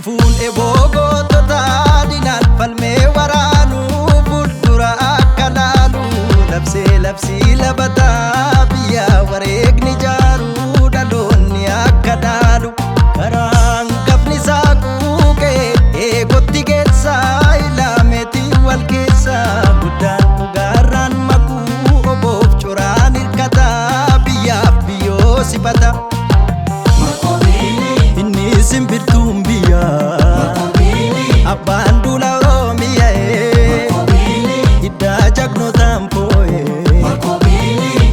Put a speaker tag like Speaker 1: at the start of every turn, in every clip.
Speaker 1: fuudhee boogotota dinaan falmee waraanu fuuldura akka laalu labsee labsii labataa biyya wareegni jaaru dhaloonni akka dhaalu karaan gafni isaa kuukee eegotti geessaa ilaameetii wal keessaa guddaan dhugaarraan makuu oboof coraan hirkataa biyyaaf biyyoo sifata. Inni simbirtuun biyyaa abbaan duula Oromiyaa hiddaa jagnootaan foo'ee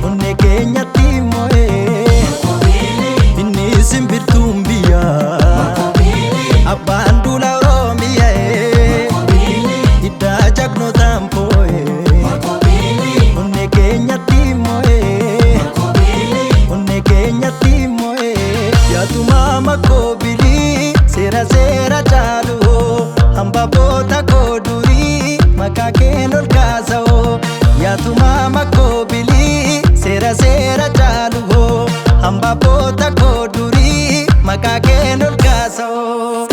Speaker 1: onnee keenyatti moo'ee. Inni simbirtuun biyyaa abbaan duula Oromiyaa hiddaa jagnootaan foo'ee onnee keenyatti moo'ee onnee keenyatti moo'ee. Yaatuma makoobili seera seera caalu hamba boota kooduri maqaa keen ol kaasa'oo. Yaatuma makoobili seera seera caalu hamba boota kooduri maqaa keen ol kaasa'oo.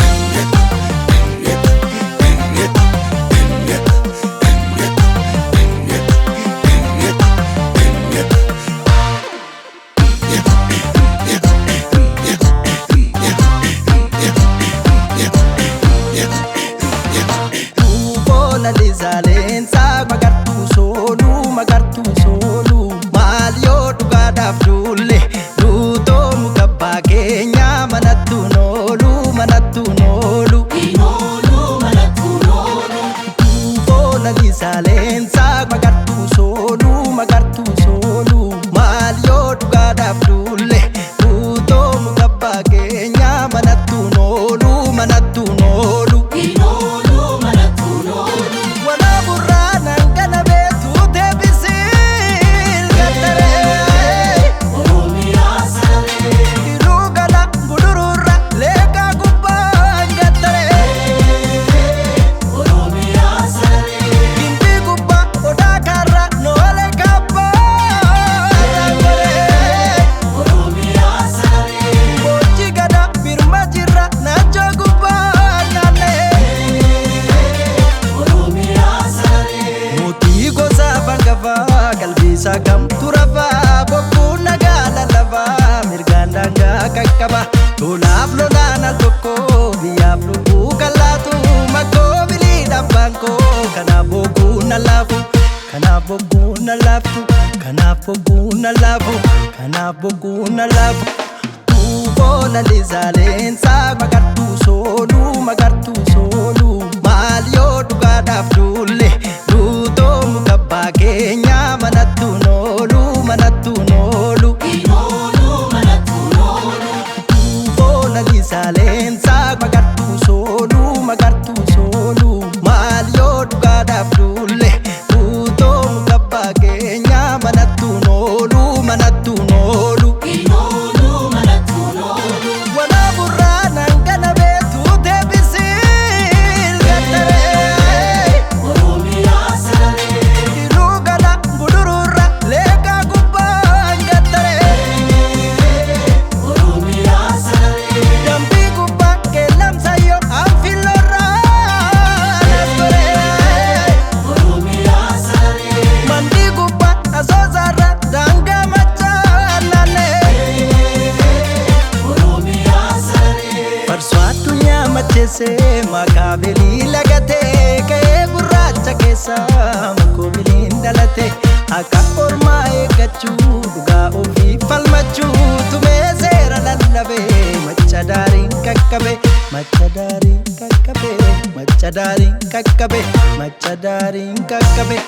Speaker 1: Lalisaaleensaa magartuu sooluu maal yoo dhugaadhaaf duulle duutoo mukabbaa keenyaa manattuun oolu. Lalisaaleensaa magartuu sooluu maal yoo dhugaadhaaf duulle duutoo mukabbaa keenyaa manattuun oolu. Kalbiisa kamtu rafaa bokkuu nagaa lallabaa mirgaan daangaa qaqqaba lolaaf lolaan al tokko biyyaaf lubbuu kallaatu makkoo bilii dhabbaan koo kanaaf bokkuu na laafu kanaaf bokkuu na laaftu kanaaf bokkuu na laafu kanaaf bokkuu na laafu. Tuuboo lalisaaleensaa magartuu sooluu maal yoo dhugaadhaaf duulle duutoo mukabbaa keenyaa manattuun oolu. Tuuboo lalisaaleensaa magartuu sooluu maal yoo dhugaadhaaf duulle duutoo mukabbaa keenyaa manattuun oolu. Makaabilii lagatee ka'ee gurraacha keessa makkoobiliin dhalate akka ormaa eeggachuu dhugaa ofii falmachuu tumee seera lallabee macha daariin qaqqabe macha daariin qaqqabe macha daariin qaqqabe macha daariin qaqqabe.